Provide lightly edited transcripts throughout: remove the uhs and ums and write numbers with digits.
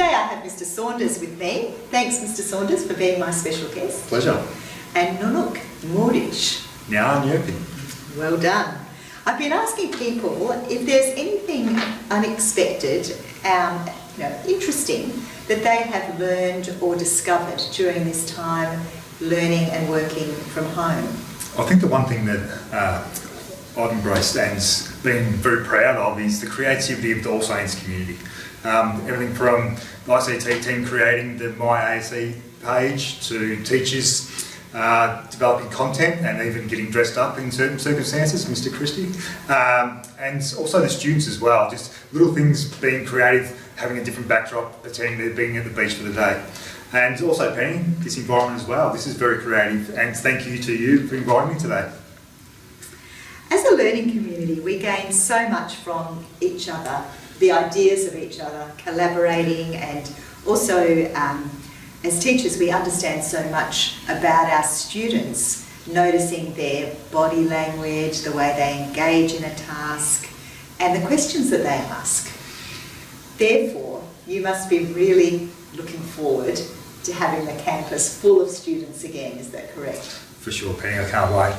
Today I have Mr. Saunders with me. Thanks, Mr. Saunders, for being my special guest. Pleasure. And Nunuk Murish. Now I'm Well done. I've been asking people if there's anything unexpected, interesting, that they have learned or discovered during this time learning and working from home. I think the one thing that I've embraced and been very proud of is the creativity of the All Saints community. Everything from the ICT team creating the My ASC page to teachers developing content and even getting dressed up in certain circumstances, Mr. Christie, and also the students as well, just little things being creative, having a different backdrop, pretending being at the beach for the day. And also Penny, this environment as well, this is very creative, and thank you to you for inviting me today. As a learning community, we gain so much from each other, the ideas of each other, collaborating, and also as teachers we understand so much about our students, noticing their body language, the way they engage in a task, and the questions that they ask. Therefore, you must be really looking forward to having the campus full of students again, is that correct? For sure, Penny, I can't wait.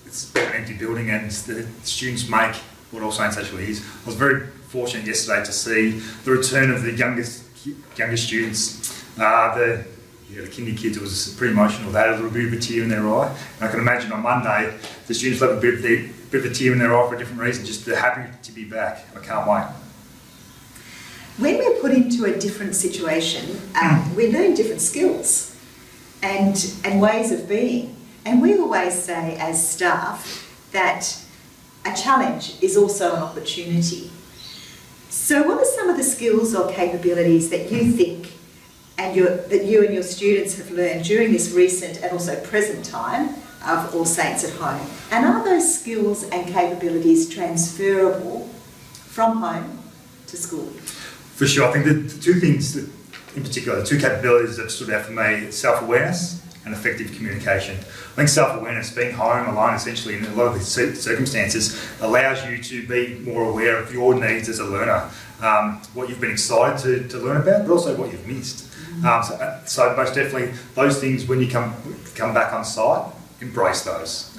It's been an empty building and the students make what All Saints actually is. I was very fortunate yesterday to see the return of the younger students. The kindy kids, it was pretty emotional. They had a little bit of a tear in their eye. And I can imagine on Monday, the students will have a bit of a tear in their eye for a different reason, just they're happy to be back. I can't wait. When we're put into a different situation, we learn different skills and ways of being. And we always say as staff that a challenge is also an opportunity. So what are some of the skills or capabilities that you think that you and your students have learned during this recent and also present time of All Saints at Home? And are those skills and capabilities transferable from home to school? For sure, I think the two things that, in particular, the two capabilities that stood out for me, self-awareness and effective communication. I think self-awareness, being home alone essentially in a lot of the circumstances, allows you to be more aware of your needs as a learner, what you've been excited to learn about, but also what you've missed. So most definitely, those things, when you come back on site, embrace those.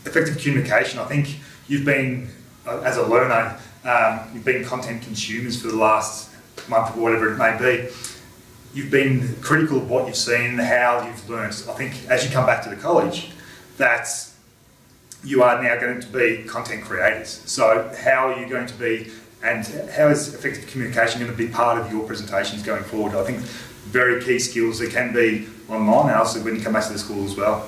Effective communication, I think you've been, as a learner, you've been content consumers for the last month or whatever it may be. You've been critical of what you've seen, how you've learned. I think as you come back to the college, that you are now going to be content creators. So how are you going to be, and how is effective communication going to be part of your presentations going forward? I think very key skills that can be online and also when you come back to the school as well.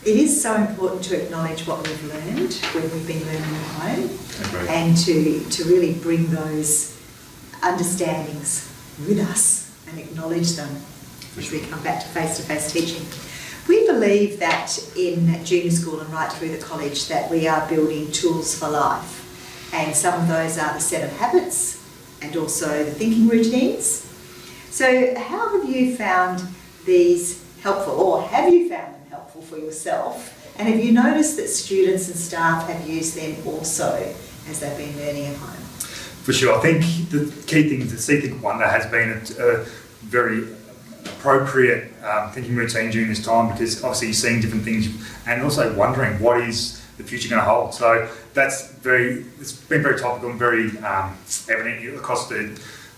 It is so important to acknowledge what we've learned when we've been learning at home. Agreed. And to really bring those understandings with us and acknowledge them as we come back to face-to-face teaching. We believe that in junior school and right through the college that we are building tools for life, and some of those are the set of habits and also the thinking routines. So how have you found these helpful, or have you found them helpful for yourself, and have you noticed that students and staff have used them also as they've been learning at home? For sure, I think the key thing, the See, Think, Wonder has been a very appropriate thinking routine during this time, because obviously you're seeing different things and also wondering what is the future going to hold. So it's been very topical and very evident across the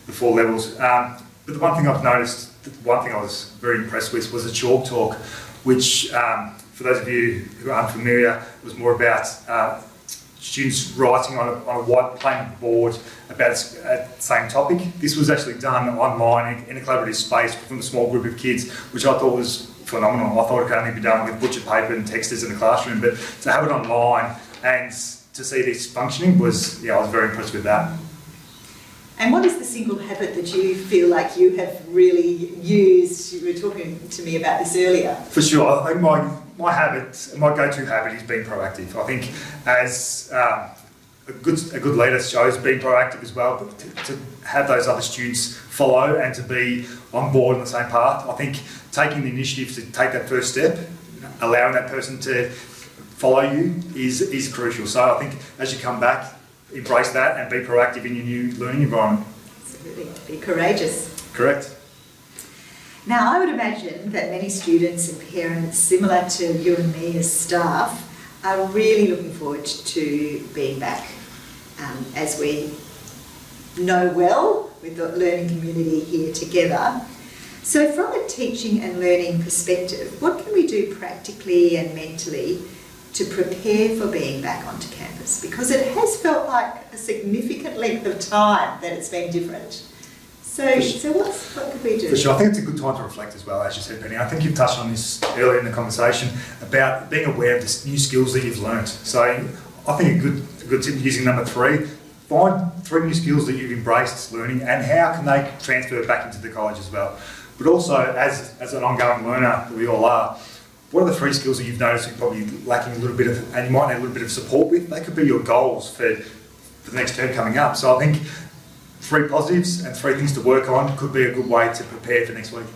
four levels. But the one thing I've noticed, the one thing I was very impressed with was the chalk talk, which for those of you who are unfamiliar, was more about students writing on a white plain board about the same topic. This was actually done online in a collaborative space from a small group of kids, which I thought was phenomenal. I thought it could only be done with butcher paper and texters in the classroom, but to have it online and to see this functioning was, I was very impressed with that. And what is the single habit that you feel like you have really used? You were talking to me about this earlier. For sure, I think my go-to habit is being proactive. I think as a good leader shows being proactive as well, but to have those other students follow and to be on board on the same path. I think taking the initiative to take that first step, allowing that person to follow you is crucial. So I think as you come back, embrace that and be proactive in your new learning environment. Absolutely, be courageous. Correct. Now, I would imagine that many students and parents, similar to you and me as staff, are really looking forward to being back, as we know well with the learning community here together. So from a teaching and learning perspective, what can we do practically and mentally to prepare for being back onto campus? Because it has felt like a significant length of time that it's been different. So what could we do? For sure, I think it's a good time to reflect as well, as you said, Penny. I think you've touched on this earlier in the conversation about being aware of the new skills that you've learnt. So I think a good tip using number 3, find 3 new skills that you've embraced learning and how can they transfer back into the college as well. But also, as an ongoing learner that we all are, what are the 3 skills that you've noticed you're probably lacking a little bit of, and you might need a little bit of support with? They could be your goals for the next term coming up. So I think 3 positives and 3 things to work on could be a good way to prepare for next week.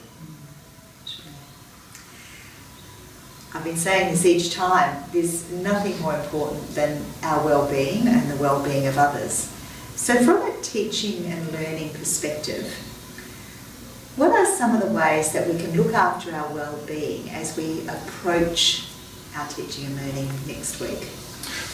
I've been saying this each time, there's nothing more important than our well-being and the well-being of others. So from a teaching and learning perspective, what are some of the ways that we can look after our well-being as we approach our teaching and learning next week?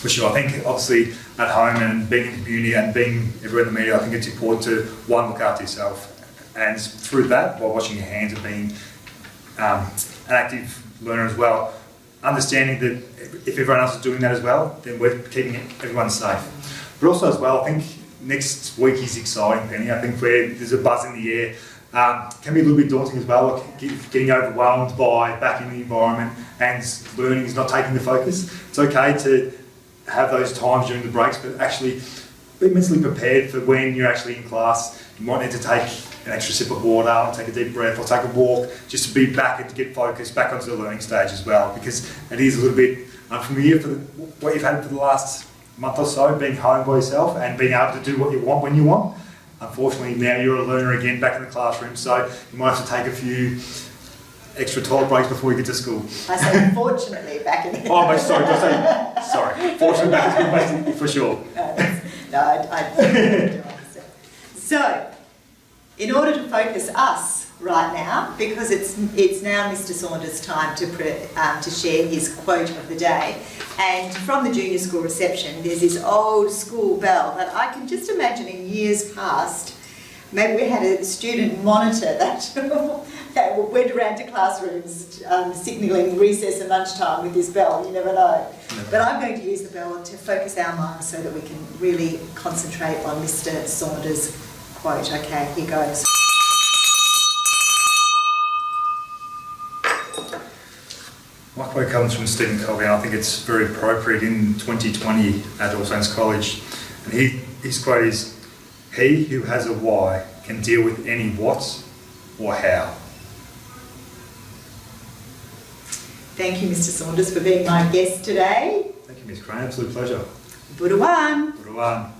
For sure, I think obviously at home and being in the community and being everywhere in the media, I think it's important to, 1, look after yourself. And through that, by washing your hands and being an active learner as well, understanding that if everyone else is doing that as well, then we're keeping everyone safe. But also as well, I think next week is exciting, Penny. I think there's a buzz in the air. Can be a little bit daunting as well, like getting overwhelmed by back in the environment and learning is not taking the focus. It's okay to have those times during the breaks, but actually be mentally prepared for when you're actually in class. You might need to take an extra sip of water, or take a deep breath, or take a walk, just to be back and to get focused back onto the learning stage as well, because it is a little bit unfamiliar for what you've had for the last month or so, being home by yourself and being able to do what you want when you want. Unfortunately, now you're a learner again back in the classroom, so you might have to take a few extra toilet breaks before you get to school. I say unfortunately back in the... Oh, sorry, did I say... Sorry. Fortunately back in for sure. I do understand. So, in order to focus us right now, because it's now Mr. Saunders' time to share his quote of the day, and from the junior school reception, there's this old school bell that I can just imagine in years past. Maybe we had a student monitor that went around to classrooms signalling recess and lunchtime with this bell, you never know. But I'm going to use the bell to focus our minds so that we can really concentrate on Mr. Saunders' quote. Okay, here goes. My quote comes from Stephen Covey, and I think it's very appropriate in 2020 at All Saints College. And his quote is, "He who has a why can deal with any what or how." Thank you, Mr. Saunders, for being my guest today. Thank you, Ms. Crane. Absolute pleasure. Budawan. Budawan.